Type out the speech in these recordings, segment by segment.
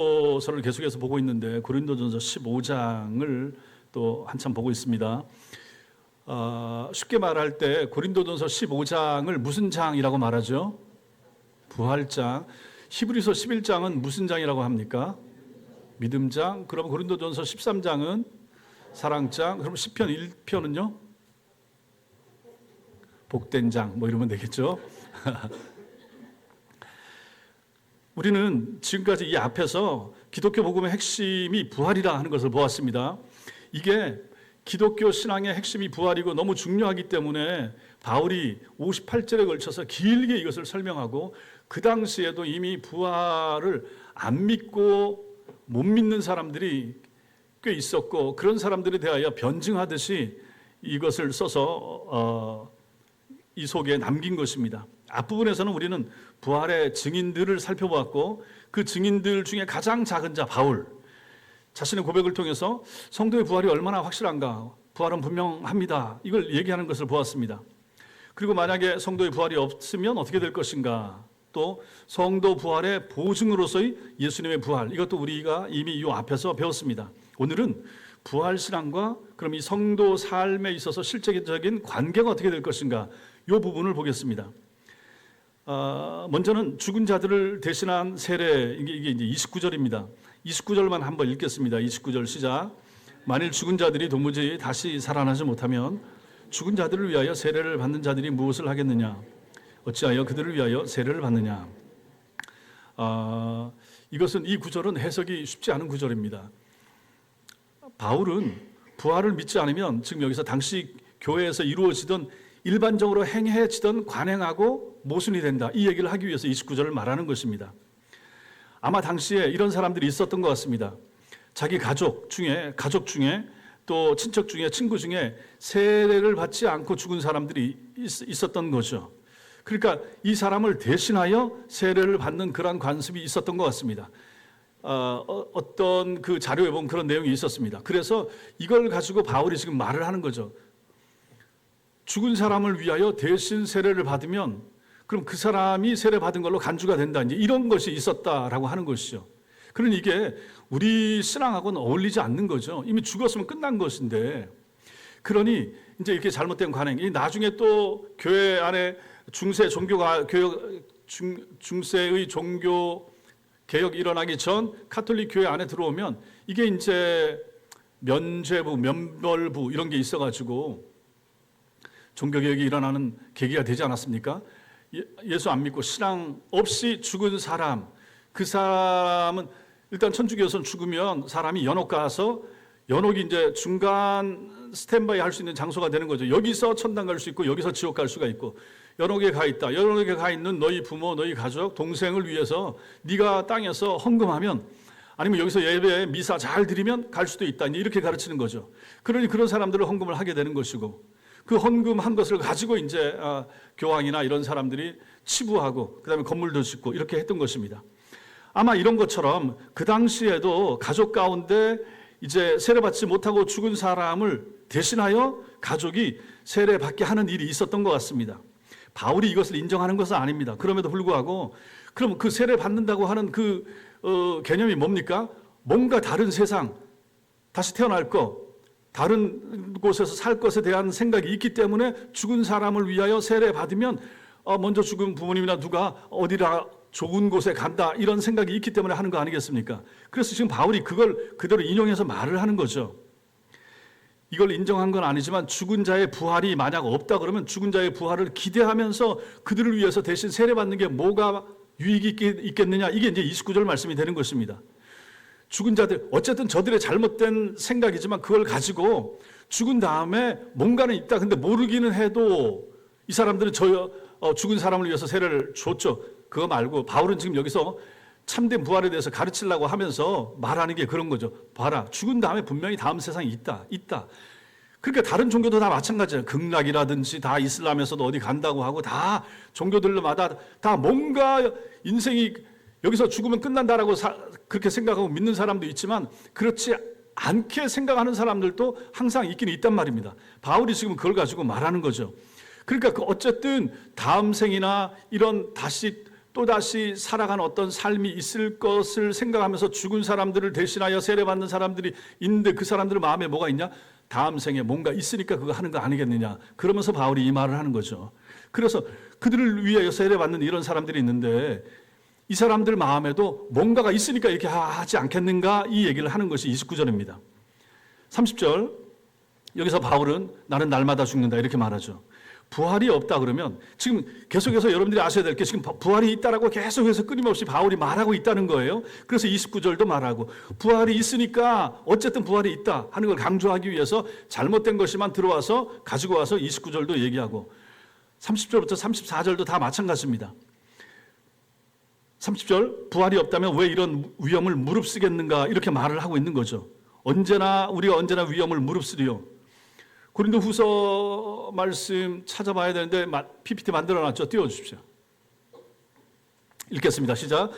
고린도서를 계속해서 보고 있는데 고린도전서 15장을 또 한참 보고 있습니다. 쉽게 말할 때 고린도전서 15장을 무슨 장이라고 말하죠? 부활장. 히브리서 11장은 무슨 장이라고 합니까? 믿음장. 그럼 고린도전서 13장은 사랑장. 그럼 시편 1편은요? 복된 장. 뭐 이러면 되겠죠? 우리는 지금까지 이 앞에서 기독교 복음의 핵심이 부활이라 하는 것을 보았습니다. 이게 기독교 신앙의 핵심이 부활이고 너무 중요하기 때문에 바울이 58절에 걸쳐서 길게 이것을 설명하고, 그 당시에도 이미 부활을 안 믿고 못 믿는 사람들이 꽤 있었고, 그런 사람들에 대하여 변증하듯이 이것을 써서 이 속에 남긴 것입니다. 앞부분에서는 우리는 부활의 증인들을 살펴보았고, 그 증인들 중에 가장 작은 자 바울, 자신의 고백을 통해서 성도의 부활이 얼마나 확실한가, 부활은 분명합니다, 이걸 얘기하는 것을 보았습니다. 그리고 만약에 성도의 부활이 없으면 어떻게 될 것인가, 또 성도 부활의 보증으로서의 예수님의 부활, 이것도 우리가 이미 이 앞에서 배웠습니다. 오늘은 부활신앙과 그럼 이 성도 삶에 있어서 실제적인 관계가 어떻게 될 것인가, 이 부분을 보겠습니다. 먼저는 죽은 자들을 대신한 세례, 이게 이제 29절입니다. 29절만 한번 읽겠습니다. 29절 시작. 만일 죽은 자들이 도무지 다시 살아나지 못하면 죽은 자들을 위하여 세례를 받는 자들이 무엇을 하겠느냐? 어찌하여 그들을 위하여 세례를 받느냐? 이것은, 이 구절은 해석이 쉽지 않은 구절입니다. 바울은 부활을 믿지 않으면 지금 여기서 당시 교회에서 이루어지던 일반적으로 행해지던 관행하고 모순이 된다, 이 얘기를 하기 위해서 29절을 말하는 것입니다. 아마 당시에 이런 사람들이 있었던 것 같습니다. 자기 가족 중에 또 친척 중에 친구 중에 세례를 받지 않고 죽은 사람들이 있었던 거죠. 그러니까 이 사람을 대신하여 세례를 받는 그런 관습이 있었던 것 같습니다. 어떤 그 자료에 보면 그런 내용이 있었습니다. 그래서 이걸 가지고 바울이 지금 말을 하는 거죠. 죽은 사람을 위하여 대신 세례를 받으면 그럼 그 사람이 세례 받은 걸로 간주가 된다, 이제 이런 것이 있었다라고 하는 것이죠. 그러니 이게 우리 신앙하고는 어울리지 않는 거죠. 이미 죽었으면 끝난 것인데, 그러니 이제 이렇게 잘못된 관행, 나중에 또 교회 안에 중세의 종교 개혁이 일어나기 전 카톨릭 교회 안에 들어오면 이게 이제 면죄부, 면벌부 이런 게 있어가지고 종교개혁이 일어나는 계기가 되지 않았습니까? 예수 안 믿고 신앙 없이 죽은 사람, 그 사람은 일단 천주교에서는 죽으면 사람이 연옥 가서, 연옥이 이제 중간 스탠바이 할 수 있는 장소가 되는 거죠. 여기서 천당 갈 수 있고 여기서 지옥 갈 수가 있고, 연옥에 가 있다, 연옥에 가 있는 너희 부모, 너희 가족, 동생을 위해서 네가 땅에서 헌금하면, 아니면 여기서 예배 미사 잘 드리면 갈 수도 있다, 이렇게 가르치는 거죠. 그러니 그런 사람들을 헌금을 하게 되는 것이고, 그 헌금한 것을 가지고 이제 교황이나 이런 사람들이 치부하고 그다음에 건물도 짓고 이렇게 했던 것입니다. 아마 이런 것처럼 그 당시에도 가족 가운데 이제 세례받지 못하고 죽은 사람을 대신하여 가족이 세례받게 하는 일이 있었던 것 같습니다. 바울이 이것을 인정하는 것은 아닙니다. 그럼에도 불구하고, 그럼 그 세례받는다고 하는 그 개념이 뭡니까? 뭔가 다른 세상, 다시 태어날 것, 다른 곳에서 살 것에 대한 생각이 있기 때문에 죽은 사람을 위하여 세례 받으면 먼저 죽은 부모님이나 누가 어디라 좋은 곳에 간다, 이런 생각이 있기 때문에 하는 거 아니겠습니까? 그래서 지금 바울이 그걸 그대로 인용해서 말을 하는 거죠. 이걸 인정한 건 아니지만 죽은 자의 부활이 만약 없다 그러면 죽은 자의 부활을 기대하면서 그들을 위해서 대신 세례 받는 게 뭐가 유익이 있겠느냐, 이게 이제 29절 말씀이 되는 것입니다. 죽은 자들, 어쨌든 저들의 잘못된 생각이지만 그걸 가지고 죽은 다음에 뭔가는 있다, 근데 모르기는 해도 이 사람들은 죽은 사람을 위해서 세례를 줬죠. 그거 말고 바울은 지금 여기서 참된 부활에 대해서 가르치려고 하면서 말하는 게 그런 거죠. 봐라, 죽은 다음에 분명히 다음 세상이 있다. 그러니까 다른 종교도 다 마찬가지예요. 극락이라든지 다 이슬람에서도 어디 간다고 하고, 다 종교들마다 다 뭔가 인생이 여기서 죽으면 끝난다라고 그렇게 생각하고 믿는 사람도 있지만, 그렇지 않게 생각하는 사람들도 항상 있긴 있단 말입니다. 바울이 지금 그걸 가지고 말하는 거죠. 그러니까 어쨌든 다음 생이나 이런 다시 또다시 살아간 어떤 삶이 있을 것을 생각하면서 죽은 사람들을 대신하여 세례받는 사람들이 있는데 그 사람들의 마음에 뭐가 있냐? 다음 생에 뭔가 있으니까 그거 하는 거 아니겠느냐. 그러면서 바울이 이 말을 하는 거죠. 그래서 그들을 위하여 세례받는 이런 사람들이 있는데 이 사람들 마음에도 뭔가가 있으니까 이렇게 하지 않겠는가, 이 얘기를 하는 것이 29절입니다. 30절, 여기서 바울은 나는 날마다 죽는다 이렇게 말하죠. 부활이 없다 그러면 지금 계속해서 여러분들이 아셔야 될 게 지금 부활이 있다라고 계속해서 끊임없이 바울이 말하고 있다는 거예요. 그래서 29절도 말하고 부활이 있으니까 어쨌든 부활이 있다 하는 걸 강조하기 위해서 잘못된 것이만 들어와서 가지고 와서 29절도 얘기하고 30절부터 34절도 다 마찬가지입니다. 30절, 부활이 없다면 왜 이런 위험을 무릅쓰겠는가 이렇게 말을 하고 있는 거죠. 우리가 언제나 위험을 무릅쓰리요. 고린도후서 말씀 찾아봐야 되는데 PPT 만들어놨죠. 띄워주십시오. 읽겠습니다. 시작.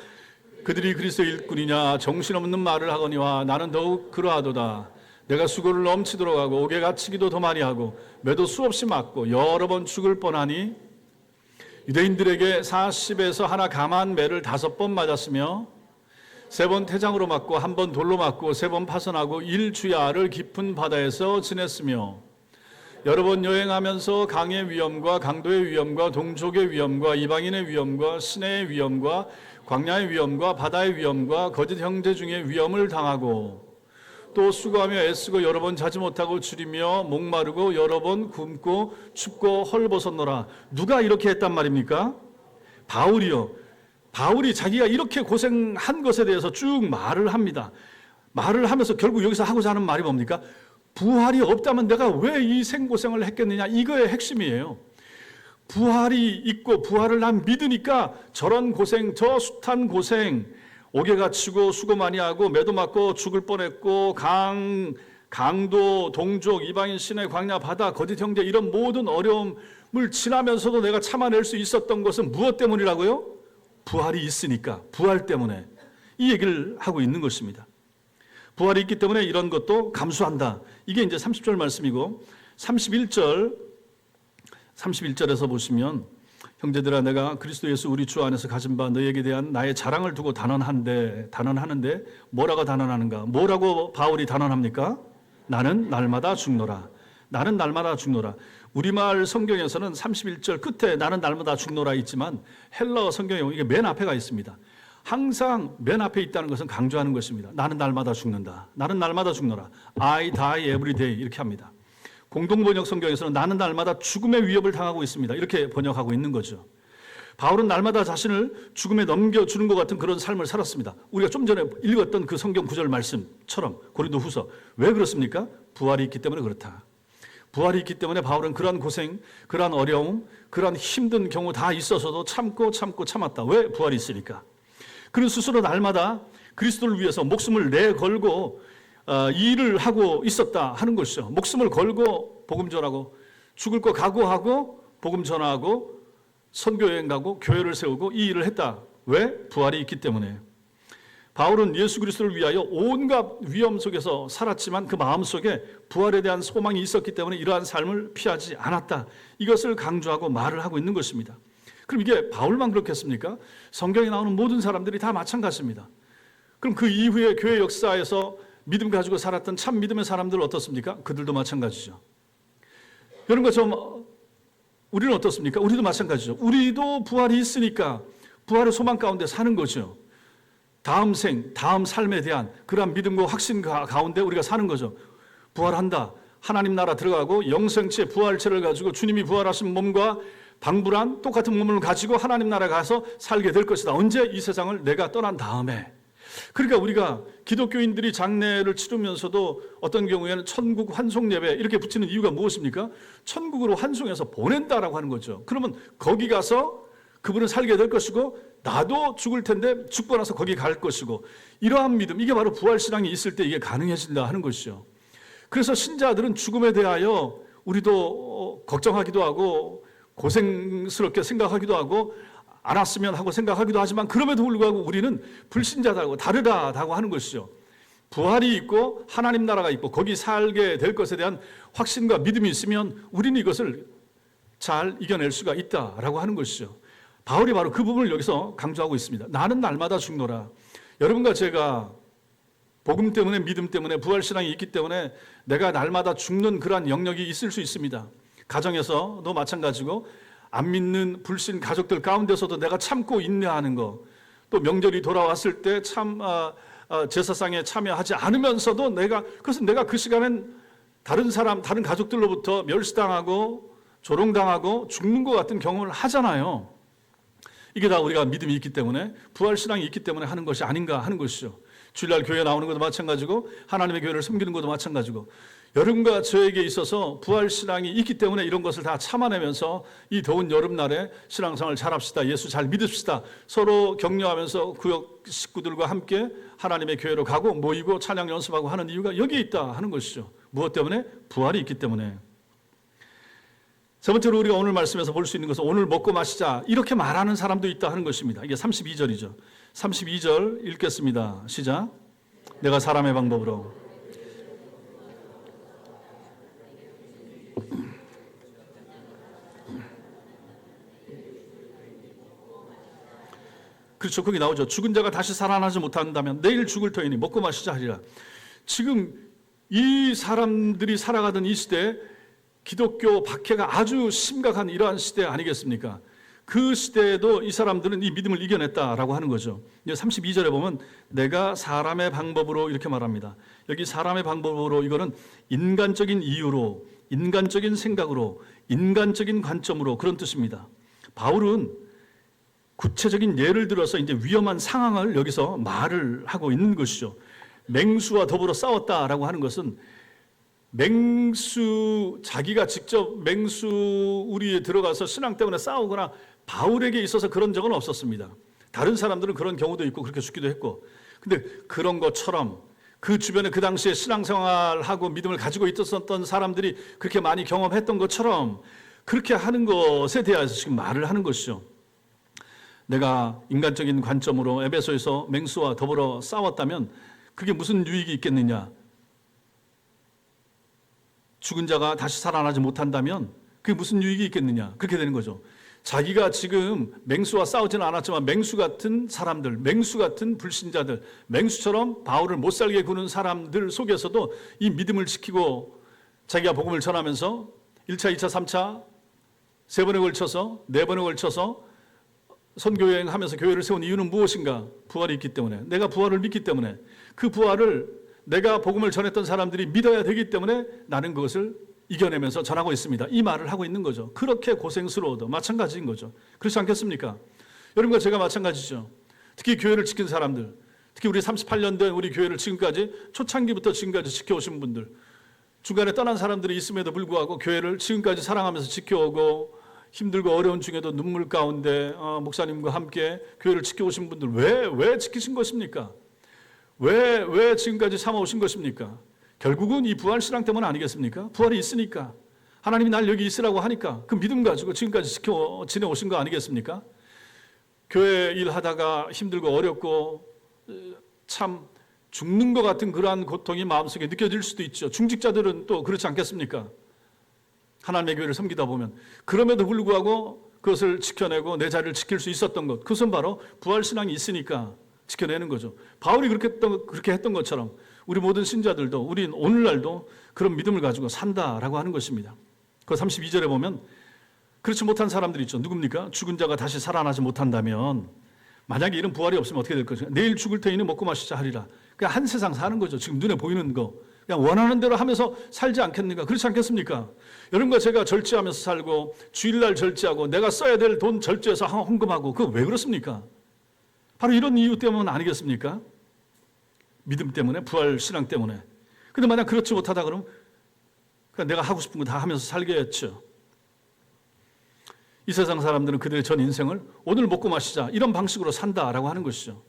그들이 그리스도 일꾼이냐 정신없는 말을 하거니와 나는 더욱 그러하도다. 내가 수고를 넘치도록 하고 옥에 갇히기도 더 많이 하고 매도 수없이 맞고 여러 번 죽을 뻔하니 유대인들에게 40에서 하나 감한 매를 5번 맞았으며 3번 태장으로 맞고 1번 돌로 맞고 3번 파선하고 1주야를 깊은 바다에서 지냈으며 여러 번 여행하면서 강의 위험과 강도의 위험과 동족의 위험과 이방인의 위험과 시내의 위험과 광야의 위험과 바다의 위험과 거짓 형제 중에 위험을 당하고 또 수고하며 애쓰고 여러 번 자지 못하고 줄이며 목마르고 여러 번 굶고 춥고 헐벗었노라. 누가 이렇게 했단 말입니까? 바울이요. 바울이 자기가 이렇게 고생한 것에 대해서 쭉 말을 합니다. 말을 하면서 결국 여기서 하고자 하는 말이 뭡니까? 부활이 없다면 내가 왜 이 생고생을 했겠느냐, 이거의 핵심이에요. 부활이 있고 부활을 난 믿으니까 저런 고생, 저 숱한 고생, 옥에 갇히고 수고 많이 하고 매도 맞고 죽을 뻔했고 강도, 동족, 이방인, 시내, 광야, 바다, 거짓 형제 이런 모든 어려움을 지나면서도 내가 참아낼 수 있었던 것은 무엇 때문이라고요? 부활이 있으니까, 부활 때문에 이 얘기를 하고 있는 것입니다. 부활이 있기 때문에 이런 것도 감수한다. 이게 이제 30절 말씀이고 31절에서 보시면 형제들아 내가 그리스도 예수 우리 주 안에서 가진 바 너희에게 대한 나의 자랑을 두고 단언하는데 뭐라고 단언하는가? 뭐라고 바울이 단언합니까? 나는 날마다 죽노라. 나는 날마다 죽노라. 우리말 성경에서는 31절 끝에 나는 날마다 죽노라 있지만 헬라어 성경에 이게 맨 앞에가 있습니다. 항상 맨 앞에 있다는 것은 강조하는 것입니다. 나는 날마다 죽는다. 나는 날마다 죽노라. I die every day 이렇게 합니다. 공동번역 성경에서는 나는 날마다 죽음의 위협을 당하고 있습니다. 이렇게 번역하고 있는 거죠. 바울은 날마다 자신을 죽음에 넘겨주는 것 같은 그런 삶을 살았습니다. 우리가 좀 전에 읽었던 그 성경 구절 말씀처럼 고린도후서. 왜 그렇습니까? 부활이 있기 때문에 그렇다. 부활이 있기 때문에 바울은 그러한 고생, 그러한 어려움, 그러한 힘든 경우 다 있어서도 참고 참았다. 왜? 부활이 있으니까. 그는 스스로 날마다 그리스도를 위해서 목숨을 내걸고 일을 하고 있었다 하는 것이죠. 목숨을 걸고 복음 전하고 죽을 거 각오하고 복음 전하고 선교여행 가고 교회를 세우고 이 일을 했다. 왜? 부활이 있기 때문에. 바울은 예수 그리스도를 위하여 온갖 위험 속에서 살았지만 그 마음속에 부활에 대한 소망이 있었기 때문에 이러한 삶을 피하지 않았다. 이것을 강조하고 말을 하고 있는 것입니다. 그럼 이게 바울만 그렇겠습니까? 성경에 나오는 모든 사람들이 다 마찬가지입니다. 그럼 그 이후에 교회 역사에서 믿음 가지고 살았던 참 믿음의 사람들 어떻습니까? 그들도 마찬가지죠. 이런 것처럼 우리는 어떻습니까? 우리도 마찬가지죠. 우리도 부활이 있으니까 부활의 소망 가운데 사는 거죠. 다음 삶에 대한 그러한 믿음과 확신 가운데 우리가 사는 거죠. 부활한다. 하나님 나라 들어가고 영생체 부활체를 가지고 주님이 부활하신 몸과 방불한 똑같은 몸을 가지고 하나님 나라에 가서 살게 될 것이다. 언제? 이 세상을 내가 떠난 다음에. 그러니까 우리가 기독교인들이 장례를 치르면서도 어떤 경우에는 천국 환송 예배 이렇게 붙이는 이유가 무엇입니까? 천국으로 환송해서 보낸다라고 하는 거죠. 그러면 거기 가서 그분은 살게 될 것이고 나도 죽을 텐데 죽고 나서 거기 갈 것이고 이러한 믿음, 이게 바로 부활신앙이 있을 때 이게 가능해진다 하는 것이죠. 그래서 신자들은 죽음에 대하여 우리도 걱정하기도 하고 고생스럽게 생각하기도 하고 안 왔으면 하고 생각하기도 하지만 그럼에도 불구하고 우리는 불신자다고 다르다고 하는 것이죠. 부활이 있고 하나님 나라가 있고 거기 살게 될 것에 대한 확신과 믿음이 있으면 우리는 이것을 잘 이겨낼 수가 있다라고 하는 것이죠. 바울이 바로 그 부분을 여기서 강조하고 있습니다. 나는 날마다 죽노라. 여러분과 제가 복음 때문에, 믿음 때문에, 부활신앙이 있기 때문에 내가 날마다 죽는 그러한 영역이 있을 수 있습니다. 가정에서도 마찬가지고 안 믿는 불신 가족들 가운데서도 내가 참고 인내하는 거, 또 명절이 돌아왔을 때 제사상에 참여하지 않으면서도 그래서 내가 그 시간엔 다른 가족들로부터 멸시당하고 조롱당하고 죽는 것 같은 경험을 하잖아요. 이게 다 우리가 믿음이 있기 때문에, 부활신앙이 있기 때문에 하는 것이 아닌가 하는 것이죠. 주일날 교회 나오는 것도 마찬가지고 하나님의 교회를 섬기는 것도 마찬가지고, 여러분과 저에게 있어서 부활신앙이 있기 때문에 이런 것을 다 참아내면서 이 더운 여름날에 신앙생활 잘합시다, 예수 잘 믿읍시다, 서로 격려하면서 구역 식구들과 함께 하나님의 교회로 가고 모이고 찬양 연습하고 하는 이유가 여기에 있다 하는 것이죠. 무엇 때문에? 부활이 있기 때문에. 세 번째로 우리가 오늘 말씀에서 볼 수 있는 것은 오늘 먹고 마시자 이렇게 말하는 사람도 있다 하는 것입니다. 이게 32절이죠. 32절 읽겠습니다. 시작. 내가 사람의 방법으로 그렇죠. 거기 나오죠. 죽은 자가 다시 살아나지 못한다면 내일 죽을 터이니 먹고 마시자 하리라. 지금 이 사람들이 살아가던 이 시대에 기독교 박해가 아주 심각한 이러한 시대 아니겠습니까? 그 시대에도 이 사람들은 이 믿음을 이겨냈다라고 하는 거죠. 32절에 보면 내가 사람의 방법으로 이렇게 말합니다. 여기 사람의 방법으로, 이거는 인간적인 이유로, 인간적인 생각으로, 인간적인 관점으로 그런 뜻입니다. 바울은 구체적인 예를 들어서 이제 위험한 상황을 여기서 말을 하고 있는 것이죠. 맹수와 더불어 싸웠다라고 하는 것은 자기가 직접 우리에 들어가서 신앙 때문에 싸우거나 바울에게 있어서 그런 적은 없었습니다. 다른 사람들은 그런 경우도 있고 그렇게 죽기도 했고, 근데 그런 것처럼 그 주변에 그 당시에 신앙생활하고 믿음을 가지고 있었던 사람들이 그렇게 많이 경험했던 것처럼 그렇게 하는 것에 대해서 지금 말을 하는 것이죠. 내가 인간적인 관점으로 에베소에서 맹수와 더불어 싸웠다면 그게 무슨 유익이 있겠느냐? 죽은 자가 다시 살아나지 못한다면 그게 무슨 유익이 있겠느냐? 그렇게 되는 거죠. 자기가 지금 맹수와 싸우지는 않았지만 맹수 같은 사람들, 맹수 같은 불신자들, 맹수처럼 바울을 못 살게 구는 사람들 속에서도 이 믿음을 지키고 자기가 복음을 전하면서 1차, 2차, 3차, 3번에 걸쳐서, 4번에 걸쳐서 선교여행 하면서 교회를 세운 이유는 무엇인가? 부활이 있기 때문에, 내가 부활을 믿기 때문에, 그 부활을 내가 복음을 전했던 사람들이 믿어야 되기 때문에 나는 그것을 이겨내면서 전하고 있습니다. 이 말을 하고 있는 거죠. 그렇게 고생스러워도 마찬가지인 거죠. 그렇지 않겠습니까? 여러분과 제가 마찬가지죠. 특히 교회를 지킨 사람들, 특히 우리 38년 된 우리 교회를 지금까지, 초창기부터 지금까지 지켜오신 분들, 중간에 떠난 사람들이 있음에도 불구하고 교회를 지금까지 사랑하면서 지켜오고 힘들고 어려운 중에도 눈물 가운데 목사님과 함께 교회를 지켜오신 분들, 왜 지키신 것입니까? 왜 지금까지 참아오신 것입니까? 결국은 이 부활신앙 때문 아니겠습니까? 부활이 있으니까, 하나님이 날 여기 있으라고 하니까 그 믿음 가지고 지금까지 지내오신 거 아니겠습니까? 교회 일하다가 힘들고 어렵고 참 죽는 것 같은 그러한 고통이 마음속에 느껴질 수도 있죠. 중직자들은 또 그렇지 않겠습니까? 하나님의 교회를 섬기다 보면. 그럼에도 불구하고 그것을 지켜내고 내 자리를 지킬 수 있었던 것, 그것은 바로 부활신앙이 있으니까 지켜내는 거죠. 바울이 그렇게 했던 것처럼 우리 모든 신자들도, 우린 오늘날도 그런 믿음을 가지고 산다라고 하는 것입니다. 그 32절에 보면 그렇지 못한 사람들이 있죠. 누굽니까? 죽은 자가 다시 살아나지 못한다면, 만약에 이런 부활이 없으면 어떻게 될 것인가? 내일 죽을 테이니 먹고 마시자 하리라. 그냥 한 세상 사는 거죠. 지금 눈에 보이는 거 그냥 원하는 대로 하면서 살지 않겠는가? 그렇지 않겠습니까? 여러분과 제가 절제하면서 살고, 주일날 절제하고, 내가 써야 될 돈 절제해서 헌금하고, 그거 왜 그렇습니까? 바로 이런 이유 때문 아니겠습니까? 믿음 때문에, 부활 신앙 때문에. 근데 만약 그렇지 못하다 그러면 그냥 내가 하고 싶은 거 다 하면서 살겠죠. 이 세상 사람들은 그들의 전 인생을 오늘 먹고 마시자 이런 방식으로 산다라고 하는 것이죠.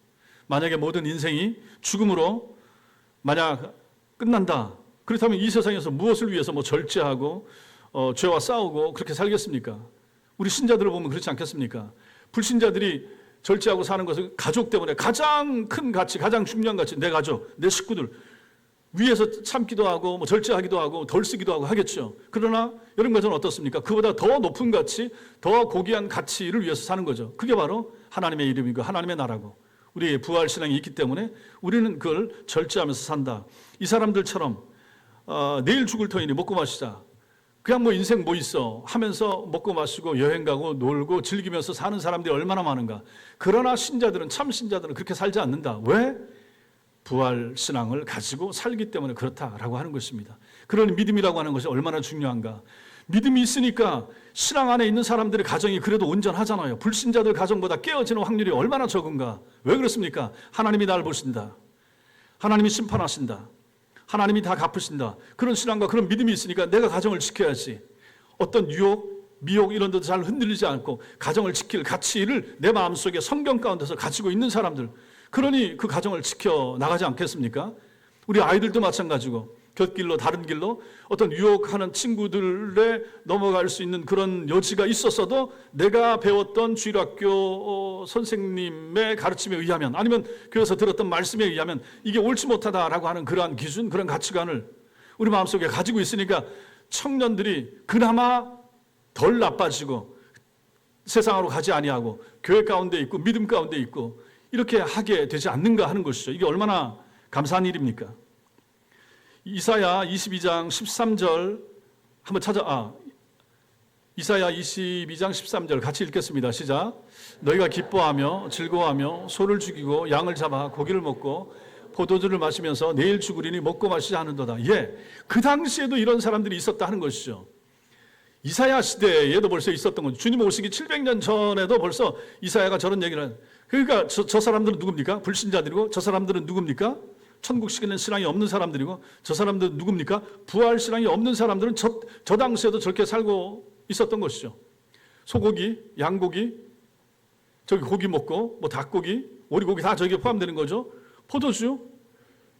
만약에 모든 인생이 죽음으로 만약 끝난다, 그렇다면 이 세상에서 무엇을 위해서 절제하고 죄와 싸우고 그렇게 살겠습니까? 우리 신자들을 보면 그렇지 않겠습니까? 불신자들이 절제하고 사는 것은 가족 때문에 가장 큰 가치, 가장 중요한 가치, 내 가족, 내 식구들, 위에서 참기도 하고 뭐 절제하기도 하고 덜 쓰기도 하고 하겠죠. 그러나 여러분 것은 어떻습니까? 그보다 더 높은 가치, 더 고귀한 가치를 위해서 사는 거죠. 그게 바로 하나님의 이름이고 하나님의 나라고 우리의 부활 신앙이 있기 때문에 우리는 그걸 절제하면서 산다. 이 사람들처럼 내일 죽을 터이니 먹고 마시자. 그냥 뭐 인생 뭐 있어 하면서 먹고 마시고 여행 가고 놀고 즐기면서 사는 사람들이 얼마나 많은가. 그러나 신자들은 참 신자들은 그렇게 살지 않는다. 왜? 부활 신앙을 가지고 살기 때문에 그렇다라고 하는 것입니다. 그런 믿음이라고 하는 것이 얼마나 중요한가. 믿음이 있으니까 신앙 안에 있는 사람들의 가정이 그래도 온전하잖아요. 불신자들 가정보다 깨어지는 확률이 얼마나 적은가. 왜 그렇습니까? 하나님이 나를 보신다. 하나님이 심판하신다. 하나님이 다 갚으신다. 그런 신앙과 그런 믿음이 있으니까 내가 가정을 지켜야지. 어떤 유혹, 미혹 이런 데도 잘 흔들리지 않고 가정을 지킬 가치를 내 마음속에 성경 가운데서 가지고 있는 사람들, 그러니 그 가정을 지켜 나가지 않겠습니까? 우리 아이들도 마찬가지고 곁길로 다른 길로 어떤 유혹하는 친구들에 넘어갈 수 있는 그런 여지가 있었어도 내가 배웠던 주일학교 선생님의 가르침에 의하면 아니면 교회에서 들었던 말씀에 의하면 이게 옳지 못하다라고 하는 그러한 기준, 그런 가치관을 우리 마음속에 가지고 있으니까 청년들이 그나마 덜 나빠지고 세상으로 가지 아니하고 교회 가운데 있고 믿음 가운데 있고 이렇게 하게 되지 않는가 하는 것이죠. 이게 얼마나 감사한 일입니까? 이사야 22장 13절 한번 이사야 22장 13절 같이 읽겠습니다. 시작. 너희가 기뻐하며 즐거워하며 소를 죽이고 양을 잡아 고기를 먹고 포도주를 마시면서 내일 죽으리니 먹고 마시자 하는도다. 예, 그 당시에도 이런 사람들이 있었다 하는 것이죠. 이사야 시대에도 벌써 있었던 거죠. 주님 오시기 700년 전에도 벌써 이사야가 저런 얘기를 그러니까 저 사람들은 누굽니까? 불신자들이고 저 사람들은 누굽니까? 천국식에는 신앙이 없는 사람들이고 저 사람들은 누굽니까? 부활 신앙이 없는 사람들은 저 당시에도 저렇게 살고 있었던 것이죠. 소고기, 양고기, 저기 고기 먹고 뭐 닭고기, 오리고기 다 저기에 포함되는 거죠. 포도주,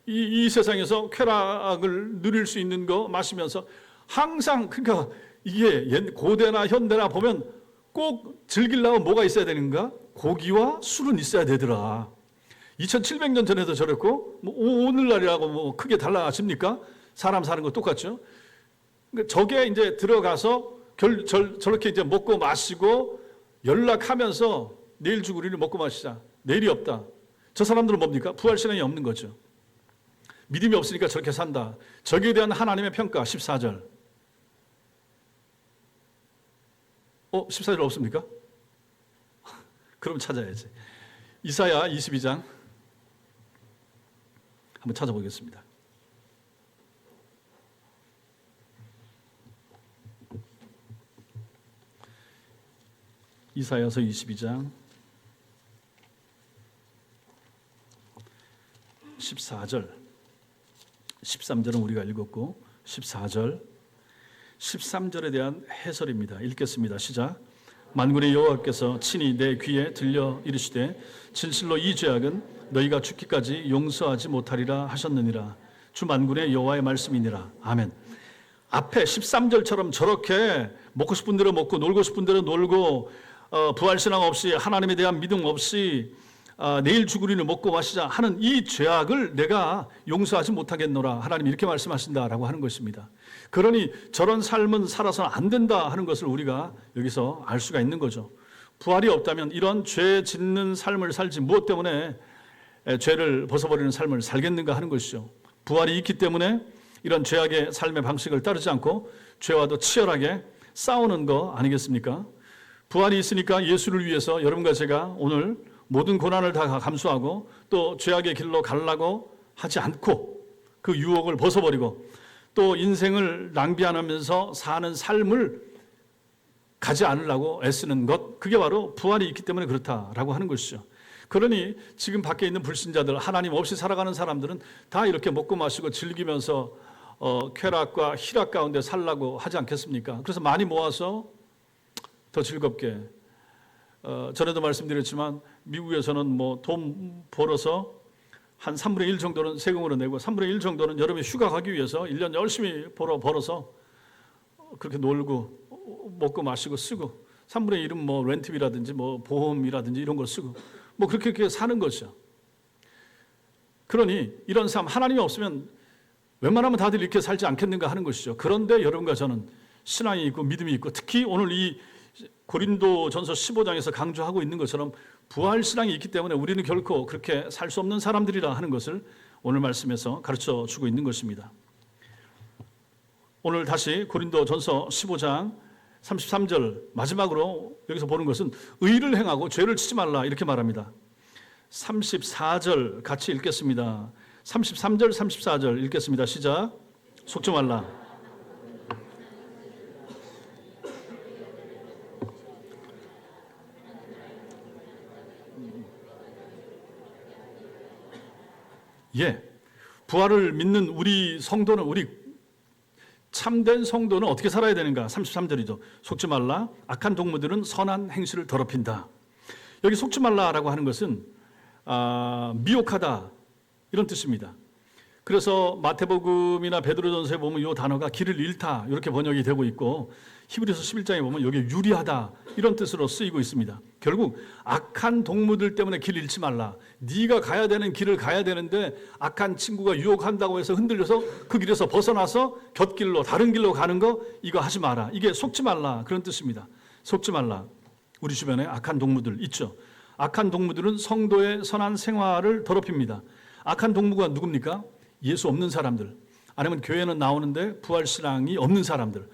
이 세상에서 쾌락을 누릴 수 있는 거 마시면서 항상 그러니까 이게 고대나 현대나 보면 꼭 즐기려면 뭐가 있어야 되는가? 고기와 술은 있어야 되더라. 2700년 전에도 저랬고 뭐 오늘날이라고 뭐 크게 달라집니까? 사람 사는 거 똑같죠. 그러니까 저게 이제 들어가서 저렇게 이제 먹고 마시고 연락하면서 내일 죽으리를 먹고 마시자. 내일이 없다. 저 사람들은 뭡니까? 부활 신앙이 없는 거죠. 믿음이 없으니까 저렇게 산다. 저기에 대한 하나님의 평가 14절. 14절 없습니까? 그럼 찾아야지. 이사야 22장 한번 찾아보겠습니다. 이사야서 22장 14절 13절은 우리가 읽었고 14절 13절에 대한 해설입니다. 읽겠습니다. 시작. 만군의 여호와께서 친히 내 귀에 들려 이르시되 진실로 이 죄악은 너희가 죽기까지 용서하지 못하리라 하셨느니라. 주 만군의 여호와의 말씀이니라. 아멘. 앞에 13절처럼 저렇게 먹고 싶은 대로 먹고 놀고 싶은 대로 놀고 부활신앙 없이 하나님에 대한 믿음 없이 내일 죽으리를 먹고 마시자 하는 이 죄악을 내가 용서하지 못하겠노라. 하나님 이렇게 말씀하신다라고 하는 것입니다. 그러니 저런 삶은 살아서는 안 된다 하는 것을 우리가 여기서 알 수가 있는 거죠. 부활이 없다면 이런 죄 짓는 삶을 살지 무엇 때문에 죄를 벗어버리는 삶을 살겠는가 하는 것이죠. 부활이 있기 때문에 이런 죄악의 삶의 방식을 따르지 않고 죄와도 치열하게 싸우는 거 아니겠습니까? 부활이 있으니까 예수를 위해서 여러분과 제가 오늘 모든 고난을 다 감수하고 또 죄악의 길로 가려고 하지 않고 그 유혹을 벗어버리고 또 인생을 낭비 안 하면서 사는 삶을 가지 않으려고 애쓰는 것, 그게 바로 부활이 있기 때문에 그렇다라고 하는 것이죠. 그러니 지금 밖에 있는 불신자들, 하나님 없이 살아가는 사람들은 다 이렇게 먹고 마시고 즐기면서 쾌락과 희락 가운데 살라고 하지 않겠습니까? 그래서 많이 모아서 더 즐겁게 전에도 말씀드렸지만 미국에서는 뭐 돈 벌어서 한 3분의 1 정도는 세금으로 내고 3분의 1 정도는 여름에 휴가 가기 위해서 1년 열심히 벌어서 그렇게 놀고 먹고 마시고 쓰고 3분의 1은 뭐 렌트비라든지 뭐 보험이라든지 이런 걸 쓰고 뭐 그렇게 사는 거죠. 그러니 이런 삶 하나님이 없으면 웬만하면 다들 이렇게 살지 않겠는가 하는 것이죠. 그런데 여러분과 저는 신앙이 있고 믿음이 있고 특히 오늘 이 고린도전서 15장에서 강조하고 있는 것처럼 부활 신앙이 있기 때문에 우리는 결코 그렇게 살 수 없는 사람들이라 하는 것을 오늘 말씀에서 가르쳐 주고 있는 것입니다. 오늘 다시 고린도전서 15장 33절 마지막으로 여기서 보는 것은 의를 행하고 죄를 치지 말라 이렇게 말합니다. 34절 같이 읽겠습니다. 33절 34절 읽겠습니다. 시작. 속지 말라. 예, 부활을 믿는 우리 성도는, 우리 참된 성도는 어떻게 살아야 되는가? 33절이죠. 속지 말라. 악한 동무들은 선한 행실을 더럽힌다. 여기 속지 말라라고 하는 것은 미혹하다 이런 뜻입니다. 그래서 마태복음이나 베드로전서에 보면 이 단어가 길을 잃다 이렇게 번역이 되고 있고 히브리서 11장에 보면 여기 유리하다 이런 뜻으로 쓰이고 있습니다. 결국 악한 동무들 때문에 길 잃지 말라. 네가 가야 되는 길을 가야 되는데 악한 친구가 유혹한다고 해서 흔들려서 그 길에서 벗어나서 곁길로 다른 길로 가는 거 이거 하지 마라. 이게 속지 말라 그런 뜻입니다. 속지 말라. 우리 주변에 악한 동무들 있죠. 악한 동무들은 성도의 선한 생활을 더럽힙니다. 악한 동무가 누굽니까? 예수 없는 사람들, 아니면 교회는 나오는데 부활 신앙이 없는 사람들,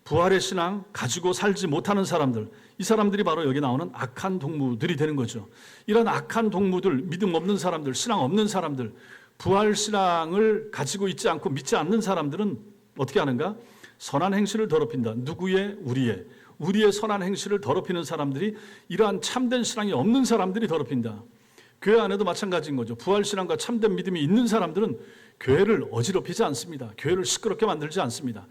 부활의 신앙 가지고 살지 못하는 사람들, 이 사람들이 바로 여기 나오는 악한 동무들이 되는 거죠. 이런 악한 동무들, 믿음 없는 사람들, 신앙 없는 사람들, 부활 신앙을 가지고 있지 않고 믿지 않는 사람들은 어떻게 하는가? 선한 행실을 더럽힌다. 누구의? 우리의 선한 행실을 더럽히는 사람들이 이러한 참된 신앙이 없는 사람들이 더럽힌다. 교회 안에도 마찬가지인 거죠. 부활신앙과 참된 믿음이 있는 사람들은 교회를 어지럽히지 않습니다. 교회를 시끄럽게 만들지 않습니다.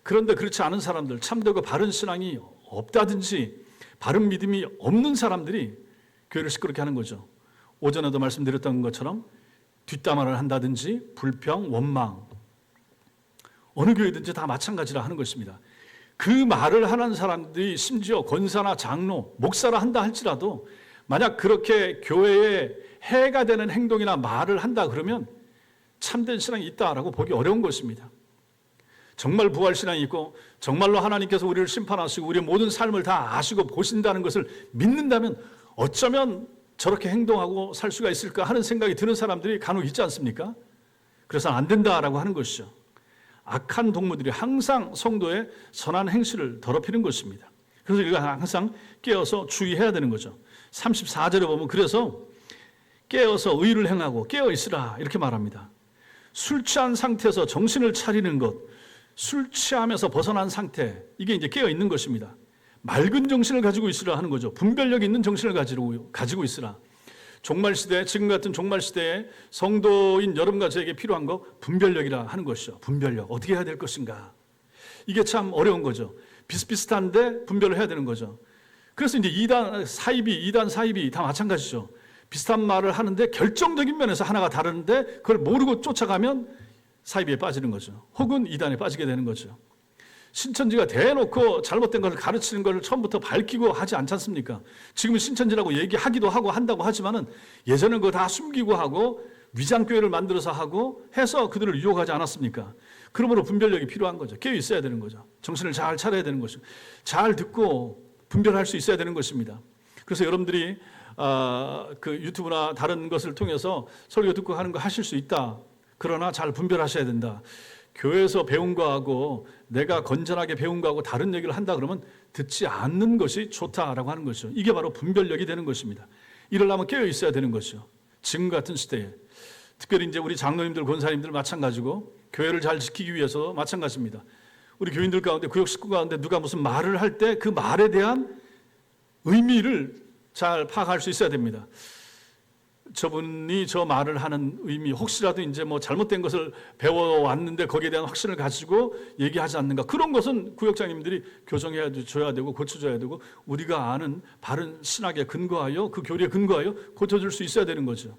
그런데 그렇지 않은 사람들, 참되고 바른 신앙이 없다든지 바른 믿음이 없는 사람들이 교회를 시끄럽게 하는 거죠. 오전에도 말씀드렸던 것처럼 뒷담화를 한다든지 불평, 원망, 어느 교회든지 다 마찬가지라 하는 것입니다. 그 말을 하는 사람들이 심지어 권사나 장로, 목사라 한다 할지라도 만약 그렇게 교회에 해가 되는 행동이나 말을 한다 그러면 참된 신앙이 있다라고 보기 어려운 것입니다. 정말 부활 신앙이 있고 정말로 하나님께서 우리를 심판하시고 우리의 모든 삶을 다 아시고 보신다는 것을 믿는다면 어쩌면 저렇게 행동하고 살 수가 있을까 하는 생각이 드는 사람들이 간혹 있지 않습니까? 그래서 안 된다라고 하는 것이죠. 악한 동무들이 항상 성도의 선한 행실을 더럽히는 것입니다. 그래서 우리가 항상 깨어서 주의해야 되는 거죠. 34절에 보면 그래서 깨어서 의를 행하고 깨어 있으라 이렇게 말합니다. 술 취한 상태에서 정신을 차리는 것, 술 취하면서 벗어난 상태, 이게 이제 깨어 있는 것입니다. 맑은 정신을 가지고 있으라 하는 거죠. 분별력 있는 정신을 가지고 있으라. 종말시대, 지금 같은 종말시대에 성도인 여러분과 저에게 필요한 거 분별력이라 하는 것이죠. 분별력, 어떻게 해야 될 것인가. 이게 참 어려운 거죠. 비슷비슷한데 분별을 해야 되는 거죠. 그래서 이제 2단 사이비 다 마찬가지죠. 비슷한 말을 하는데 결정적인 면에서 하나가 다른데 그걸 모르고 쫓아가면 사이비에 빠지는 거죠. 혹은 2단에 빠지게 되는 거죠. 신천지가 대놓고 잘못된 것을 가르치는 것을 처음부터 밝히고 하지 않지 않습니까? 지금은 신천지라고 얘기하기도 하고 한다고 하지만은 예전엔 그거 다 숨기고 하고 위장교회를 만들어서 하고 해서 그들을 유혹하지 않았습니까? 그러므로 분별력이 필요한 거죠. 깨어 있어야 되는 거죠. 정신을 잘 차려야 되는 것이죠. 잘 듣고 분별할 수 있어야 되는 것입니다. 그래서 여러분들이 그 유튜브나 다른 것을 통해서 설교 듣고 하는 거 하실 수 있다. 그러나 잘 분별하셔야 된다. 교회에서 배운 거하고 내가 건전하게 배운 거하고 다른 얘기를 한다 그러면 듣지 않는 것이 좋다라고 하는 것이죠. 이게 바로 분별력이 되는 것입니다. 이러려면 깨어 있어야 되는 것이죠. 지금 같은 시대에 특별히 이제 우리 장로님들, 권사님들 마찬가지고 교회를 잘 지키기 위해서 마찬가지입니다. 우리 교인들 가운데 구역 식구 가운데 누가 무슨 말을 할 때 그 말에 대한 의미를 잘 파악할 수 있어야 됩니다. 저분이 저 말을 하는 의미, 혹시라도 이제 뭐 잘못된 것을 배워왔는데 거기에 대한 확신을 가지고 얘기하지 않는가. 그런 것은 구역장님들이 교정해야 줘야 되고 고쳐줘야 되고 우리가 아는 바른 신학에 근거하여 그 교리에 근거하여 고쳐줄 수 있어야 되는 거죠.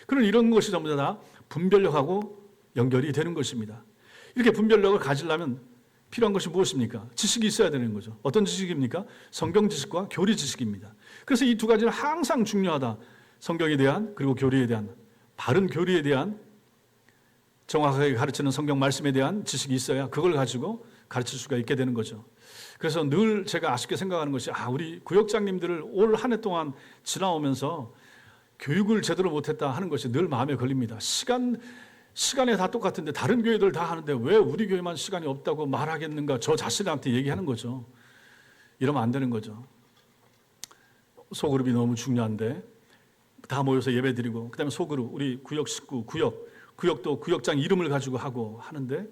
그런 이런 것이 전부 다 분별력하고 연결이 되는 것입니다. 이렇게 분별력을 가지려면 필요한 것이 무엇입니까? 지식이 있어야 되는 거죠. 어떤 지식입니까? 성경 지식과 교리 지식입니다. 그래서 이 두 가지는 항상 중요하다. 성경에 대한 그리고 교리에 대한 바른 교리에 대한 정확하게 가르치는 성경 말씀에 대한 지식이 있어야 그걸 가지고 가르칠 수가 있게 되는 거죠. 그래서 늘 제가 아쉽게 생각하는 것이 우리 구역장님들을 올 한 해 동안 지나오면서 교육을 제대로 못했다 하는 것이 늘 마음에 걸립니다. 시간에 다 똑같은데 다른 교회들 다 하는데 왜 우리 교회만 시간이 없다고 말하겠는가, 저 자신한테 얘기하는 거죠. 이러면 안 되는 거죠. 소그룹이 너무 중요한데 다 모여서 예배드리고, 그다음에 소그룹, 우리 구역 식구, 구역도 구역장 이름을 가지고 하고 하는데,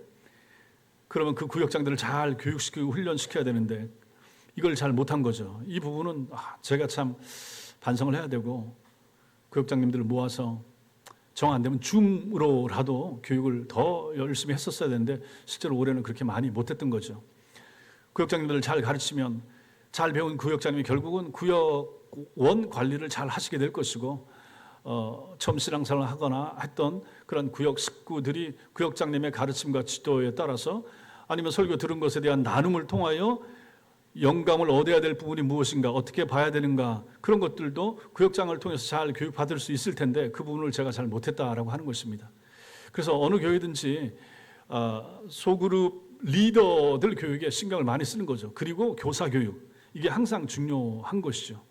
그러면 그 구역장들을 잘 교육시키고 훈련시켜야 되는데 이걸 잘 못한 거죠. 이 부분은 제가 참 반성을 해야 되고, 구역장님들을 모아서 정 안 되면 줌으로라도 교육을 더 열심히 했었어야 되는데 실제로 올해는 그렇게 많이 못했던 거죠. 구역장님들을 잘 가르치면 잘 배운 구역장님이 결국은 구역원 관리를 잘 하시게 될 것이고, 처음 신앙생활을 하거나 했던 그런 구역 식구들이 구역장님의 가르침과 지도에 따라서 아니면 설교 들은 것에 대한 나눔을 통하여 영감을 얻어야 될 부분이 무엇인가, 어떻게 봐야 되는가, 그런 것들도 구역장을 통해서 잘 교육받을 수 있을 텐데 그 부분을 제가 잘 못했다라고 하는 것입니다. 그래서 어느 교회든지 소그룹 리더들 교육에 신경을 많이 쓰는 거죠. 그리고 교사 교육, 이게 항상 중요한 것이죠.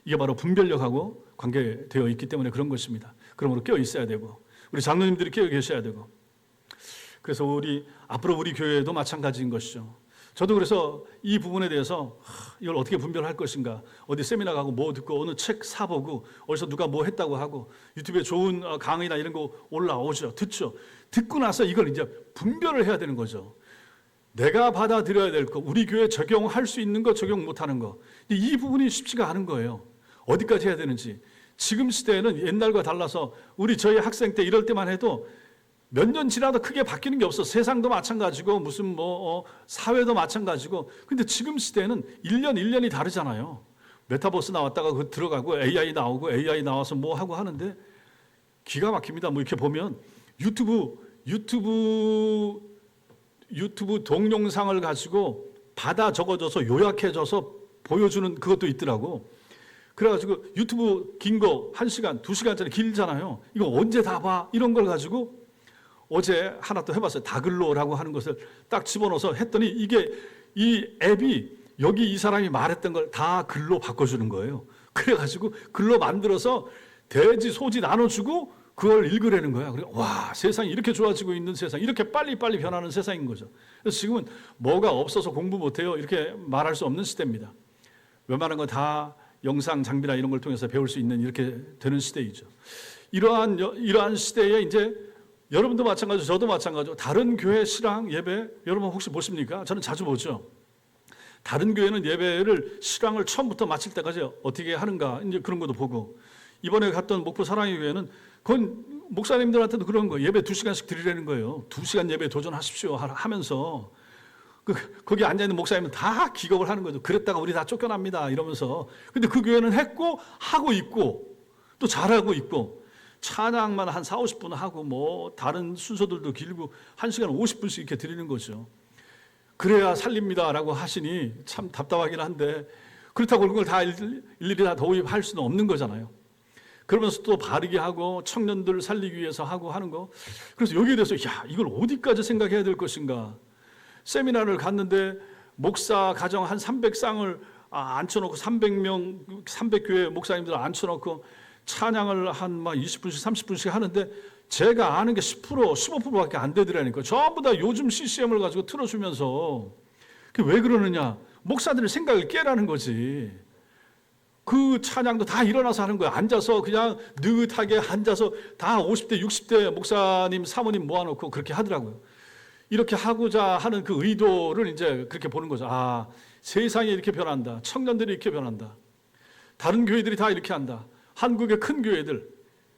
이게 바로 분별력하고 관계되어 있기 때문에 그런 것입니다. 그러므로 깨어 있어야 되고, 우리 장로님들이 깨어 계셔야 되고, 그래서 앞으로 우리 교회도 마찬가지인 것이죠. 저도 그래서 이 부분에 대해서 이걸 어떻게 분별할 것인가, 어디 세미나 가고 뭐 듣고 어느 책 사보고 어디서 누가 뭐 했다고 하고 유튜브에 좋은 강의나 이런 거 올라오죠. 듣고 나서 이걸 이제 분별을 해야 되는 거죠. 내가 받아들여야 될 거, 우리 교회에 적용할 수 있는 거, 적용 못하는 거, 이 부분이 쉽지가 않은 거예요. 어디까지 해야 되는지. 지금 시대에는 옛날과 달라서 저희 학생 때 이럴 때만 해도 몇 년 지나도 크게 바뀌는 게 없어. 세상도 마찬가지고 무슨 사회도 마찬가지고. 근데 지금 시대에는 1년이 다르잖아요. 메타버스 나왔다가 그 들어가고 AI 나오고 AI 나와서 뭐 하고 하는데 기가 막힙니다. 이렇게 보면 유튜브 동영상을 가지고 받아 적어줘서 요약해줘서 보여주는 그것도 있더라고. 그래가지고 유튜브 긴 거 1시간, 2시간짜리 길잖아요. 이거 언제 다 봐? 이런 걸 가지고 어제 하나 또 해봤어요. 다글로라고 하는 것을 딱 집어넣어서 했더니 이 앱이 여기 이 사람이 말했던 걸 다 글로 바꿔주는 거예요. 그래가지고 글로 만들어서 대지 소지 나눠주고 그걸 읽으라는 거야. 그래, 와, 세상이 이렇게 좋아지고 있는 세상, 이렇게 빨리빨리 변하는 세상인 거죠. 그래서 지금은 뭐가 없어서 공부 못해요, 이렇게 말할 수 없는 시대입니다. 웬만한 거 다 영상 장비나 이런 걸 통해서 배울 수 있는 이렇게 되는 시대이죠. 이러한 시대에 이제 여러분도 마찬가지고 저도 마찬가지고 다른 교회 실황 예배 여러분 혹시 보십니까? 저는 자주 보죠. 다른 교회는 예배를 실황을 처음부터 마칠 때까지 어떻게 하는가, 이제 그런 것도 보고, 이번에 갔던 목포 사랑의 교회는 그건 목사님들한테도 그런 거예요. 예배 2시간씩 드리라는 거예요. 2시간 예배 도전하십시오 하면서 거기 앉아있는 목사님은 다 기겁을 하는 거죠. 그랬다가 우리 다 쫓겨납니다 이러면서. 근데 그 교회는 했고 하고 있고 또 잘하고 있고, 찬양만 한 40, 50분 하고 다른 순서들도 길고 1시간 50분씩 이렇게 드리는 거죠. 그래야 살립니다라고 하시니 참 답답하긴 한데, 그렇다고 그걸 다 일일이 다 도입할 수는 없는 거잖아요. 그러면서 또 바르게 하고 청년들 살리기 위해서 하고 하는 거. 그래서 여기에 대해서 이걸 어디까지 생각해야 될 것인가. 세미나를 갔는데 목사 가정 한 300쌍을 앉혀놓고 300교회 목사님들 앉혀놓고 찬양을 한 20분씩 30분씩 하는데 제가 아는 게 10%, 15%밖에 안 되더라니까. 전부 다 요즘 CCM을 가지고 틀어주면서. 왜 그러느냐? 목사들의 생각을 깨라는 거지. 그 찬양도 다 일어나서 하는 거야. 앉아서 그냥 느긋하게 앉아서 다 50대, 60대 목사님, 사모님 모아놓고 그렇게 하더라고요. 이렇게 하고자 하는 그 의도를 이제 그렇게 보는 거죠. 세상이 이렇게 변한다. 청년들이 이렇게 변한다. 다른 교회들이 다 이렇게 한다. 한국의 큰 교회들,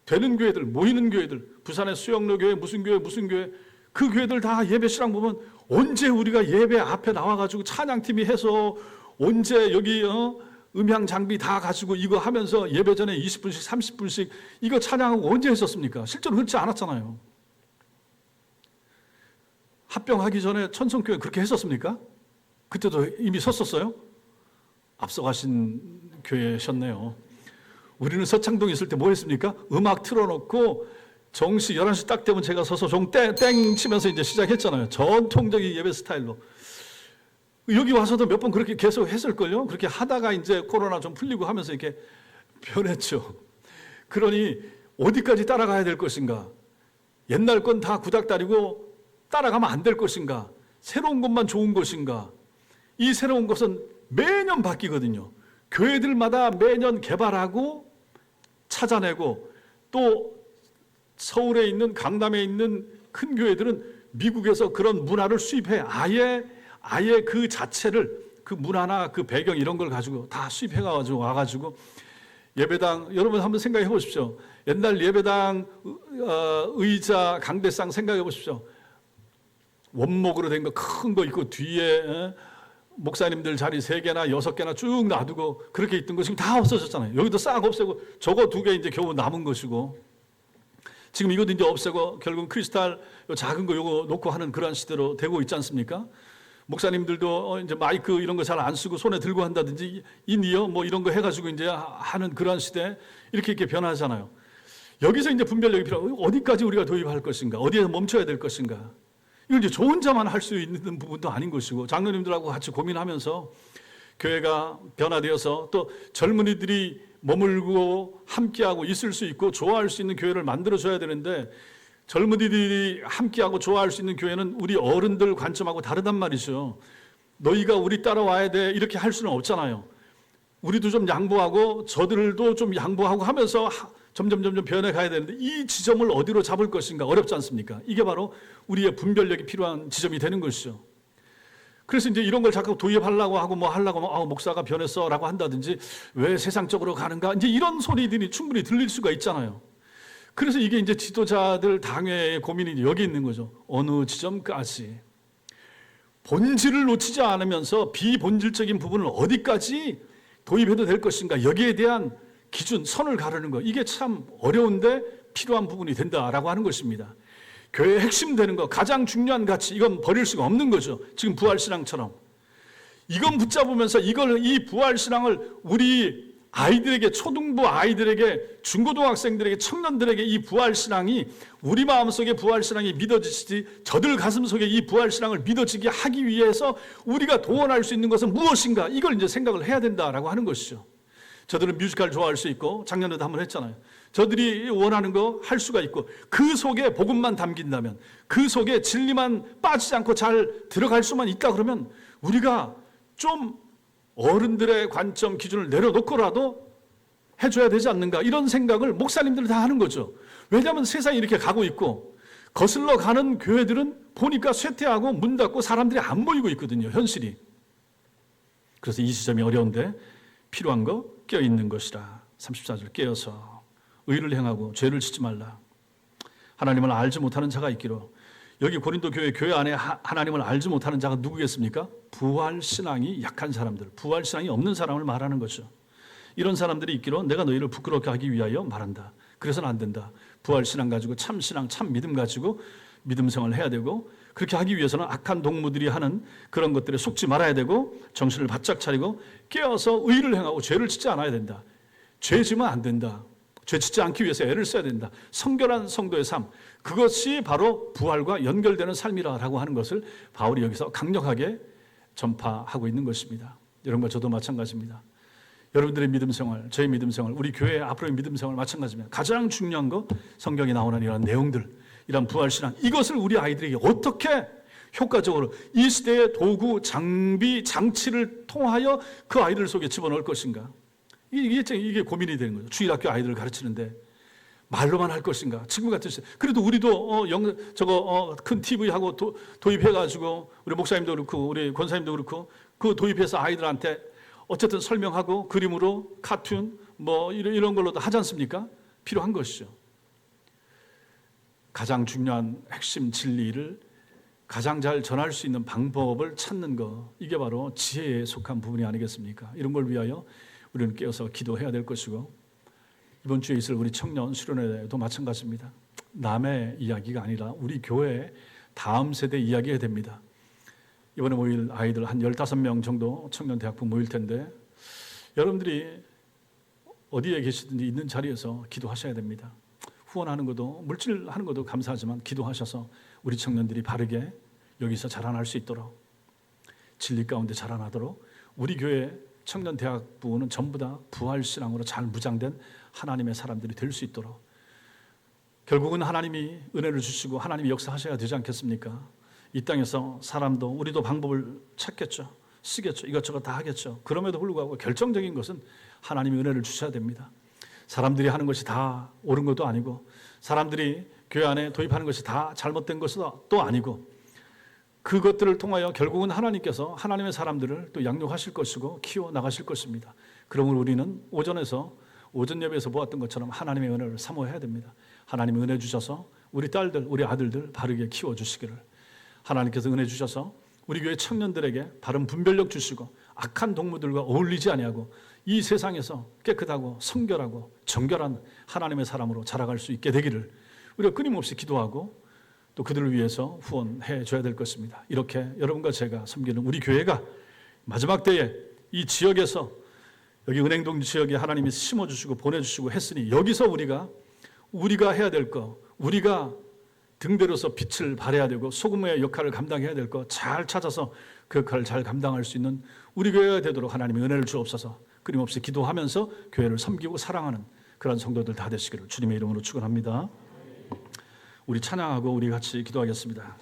되는 교회들, 모이는 교회들, 부산의 수영로 교회, 무슨 교회, 그 교회들 다 예배 실황 보면 언제 우리가 예배 앞에 나와가지고 찬양팀이 해서 언제 여기 음향 장비 다 가지고 이거 하면서 예배 전에 20분씩 30분씩 이거 찬양하고 언제 했었습니까? 실제로 그렇지 않았잖아요. 합병하기 전에 천성교회 그렇게 했었습니까? 그때도 이미 섰었어요? 앞서가신 교회셨네요. 우리는 서창동에 있을 때 뭐 했습니까? 음악 틀어놓고 정시 11시 딱 되면 제가 서서 종 땡 치면서 이제 시작했잖아요. 전통적인 예배 스타일로. 여기 와서도 몇 번 그렇게 계속 했을걸요. 그렇게 하다가 이제 코로나 좀 풀리고 하면서 이렇게 변했죠. 그러니 어디까지 따라가야 될 것인가? 옛날 건 다 구닥다리고 따라가면 안 될 것인가? 새로운 것만 좋은 것인가? 이 새로운 것은 매년 바뀌거든요. 교회들마다 매년 개발하고 찾아내고, 또 서울에 있는, 강남에 있는 큰 교회들은 미국에서 그런 문화를 수입해 아예 그 자체를, 그 문화나 그 배경 이런 걸 가지고 다 수입해 가지고 와가지고 예배당, 여러분 한번 생각해 보십시오. 옛날 예배당 의자 강대상 생각해 보십시오. 원목으로 된 거 큰 거 있고 뒤에 목사님들 자리 3개나 6개나 쭉 놔두고 그렇게 있던 거 지금 다 없어졌잖아요. 여기도 싹 없애고 저거 2개 이제 겨우 남은 것이고, 지금 이것도 이제 없애고 결국 크리스탈 작은 거 요거 놓고 하는 그런 시대로 되고 있지 않습니까? 목사님들도 이제 마이크 이런 거 잘 안 쓰고 손에 들고 한다든지 인이어 뭐 이런 거 해가지고 이제 하는 그런 시대, 이렇게 변하잖아요. 여기서 이제 분별력이 필요하고, 어디까지 우리가 도입할 것인가, 어디에서 멈춰야 될 것인가. 이걸 이제 저 혼자만 할 수 있는 부분도 아닌 것이고, 장로님들하고 같이 고민하면서 교회가 변화되어서 또 젊은이들이 머물고 함께하고 있을 수 있고 좋아할 수 있는 교회를 만들어줘야 되는데, 젊은이들이 함께하고 좋아할 수 있는 교회는 우리 어른들 관점하고 다르단 말이죠. 너희가 우리 따라와야 돼 이렇게 할 수는 없잖아요. 우리도 좀 양보하고 저들도 좀 양보하고 하면서 점점 변해가야 되는데, 이 지점을 어디로 잡을 것인가 어렵지 않습니까? 이게 바로 우리의 분별력이 필요한 지점이 되는 것이죠. 그래서 이제 이런 걸 자꾸 도입하려고 하고 뭐 하려고 하면 목사가 변했어라고 한다든지 왜 세상적으로 가는가, 이제 이런 소리들이 충분히 들릴 수가 있잖아요. 그래서 이게 이제 지도자들 당회의 고민이 여기 있는 거죠. 어느 지점까지 본질을 놓치지 않으면서 비본질적인 부분을 어디까지 도입해도 될 것인가, 여기에 대한 기준, 선을 가르는 거, 이게 참 어려운데 필요한 부분이 된다라고 하는 것입니다. 교회의 핵심 되는 거, 가장 중요한 가치, 이건 버릴 수가 없는 거죠. 지금 부활신앙처럼 이건 붙잡으면서 이 부활신앙을 우리 아이들에게, 초등부 아이들에게, 중고등학생들에게, 청년들에게 이 부활신앙이, 우리 마음속에 부활신앙이 믿어지지, 저들 가슴속에 이 부활신앙을 믿어지게 하기 위해서 우리가 도원할 수 있는 것은 무엇인가, 이걸 이제 생각을 해야 된다라고 하는 것이죠. 저들은 뮤지컬 좋아할 수 있고, 작년에도 한번 했잖아요. 저들이 원하는 거 할 수가 있고, 그 속에 복음만 담긴다면, 그 속에 진리만 빠지지 않고 잘 들어갈 수만 있다 그러면 우리가 좀 어른들의 관점 기준을 내려놓고라도 해줘야 되지 않는가, 이런 생각을 목사님들이 다 하는 거죠. 왜냐하면 세상이 이렇게 가고 있고, 거슬러 가는 교회들은 보니까 쇠퇴하고 문 닫고 사람들이 안 모이고 있거든요, 현실이. 그래서 이 지점이 어려운데 필요한 거 껴있는 것이라. 34절, 깨어서 의를 행하고 죄를 짓지 말라. 하나님을 알지 못하는 자가 있기로. 여기 고린도 교회 안에 하나님을 알지 못하는 자가 누구겠습니까? 부활신앙이 약한 사람들, 부활신앙이 없는 사람을 말하는 거죠. 이런 사람들이 있기로 내가 너희를 부끄럽게 하기 위하여 말한다. 그래서는 안 된다. 부활신앙 가지고, 참신앙, 참 믿음 가지고 믿음 생활을 해야 되고, 그렇게 하기 위해서는 악한 동무들이 하는 그런 것들에 속지 말아야 되고, 정신을 바짝 차리고 깨어서 의를 행하고 죄를 짓지 않아야 된다. 죄 지면 안 된다. 죄 짓지 않기 위해서 애를 써야 된다. 성결한 성도의 삶, 그것이 바로 부활과 연결되는 삶이라고 하는 것을 바울이 여기서 강력하게 전파하고 있는 것입니다. 여러분과 저도 마찬가지입니다. 여러분들의 믿음 생활, 저의 믿음 생활, 우리 교회의 앞으로의 믿음 생활 마찬가지입니다. 가장 중요한 거, 성경에 나오는 이런 내용들, 이런 부활신앙, 이것을 우리 아이들에게 어떻게 효과적으로 이 시대의 도구, 장비, 장치를 통하여 그 아이들 속에 집어넣을 것인가, 이게 고민이 되는 거죠. 주일학교 아이들을 가르치는데 말로만 할 것인가, 지금 같은 시대. 그래도 우리도 큰 TV하고 도입해가지고, 우리 목사님도 그렇고 우리 권사님도 그렇고, 그 도입해서 아이들한테 어쨌든 설명하고 그림으로 카툰 뭐 이런 걸로도 하지 않습니까? 필요한 것이죠. 가장 중요한 핵심 진리를 가장 잘 전할 수 있는 방법을 찾는 것, 이게 바로 지혜에 속한 부분이 아니겠습니까? 이런 걸 위하여 우리는 깨어서 기도해야 될 것이고, 이번 주에 있을 우리 청년 수련회도 마찬가지입니다. 남의 이야기가 아니라 우리 교회 다음 세대 이야기해야 됩니다. 이번에 모일 아이들 한 15명 정도 청년 대학부 모일 텐데, 여러분들이 어디에 계시든지 있는 자리에서 기도하셔야 됩니다. 후원하는 것도 물질하는 것도 감사하지만 기도하셔서 우리 청년들이 바르게 여기서 자라날 수 있도록 진리 가운데 자라나도록 우리 교회 청년대학부는 전부 다 부활신앙으로 잘 무장된 하나님의 사람들이 될 수 있도록 결국은 하나님이 은혜를 주시고 하나님이 역사하셔야 되지 않겠습니까? 이 땅에서 사람도 우리도 방법을 찾겠죠. 쓰겠죠. 이것저것 다 하겠죠. 그럼에도 불구하고 결정적인 것은 하나님이 은혜를 주셔야 됩니다. 사람들이 하는 것이 다 옳은 것도 아니고 사람들이 교회 안에 도입하는 것이 다 잘못된 것도 또 아니고 그것들을 통하여 결국은 하나님께서 하나님의 사람들을 또 양육하실 것이고 키워나가실 것입니다. 그러므로 우리는 오전 예배에서 보았던 것처럼 하나님의 은혜를 사모해야 됩니다. 하나님이 은혜 주셔서 우리 딸들, 우리 아들들 바르게 키워주시기를 하나님께서 은혜 주셔서 우리 교회 청년들에게 바른 분별력 주시고 악한 동무들과 어울리지 아니하고 이 세상에서 깨끗하고 성결하고 정결한 하나님의 사람으로 자라갈 수 있게 되기를 우리가 끊임없이 기도하고 또 그들을 위해서 후원해 줘야 될 것입니다. 이렇게 여러분과 제가 섬기는 우리 교회가 마지막 때에 이 지역에서 여기 은행동 지역에 하나님이 심어주시고 보내주시고 했으니 여기서 우리가 해야 될 거, 우리가 등대로서 빛을 발해야 되고 소금의 역할을 감당해야 될 거 잘 찾아서 그 역할을 잘 감당할 수 있는 우리 교회가 되도록 하나님이 은혜를 주옵소서. 끊임없이 기도하면서 교회를 섬기고 사랑하는 그런 성도들 다 되시기를 주님의 이름으로 축원합니다. 우리 찬양하고 우리 같이 기도하겠습니다.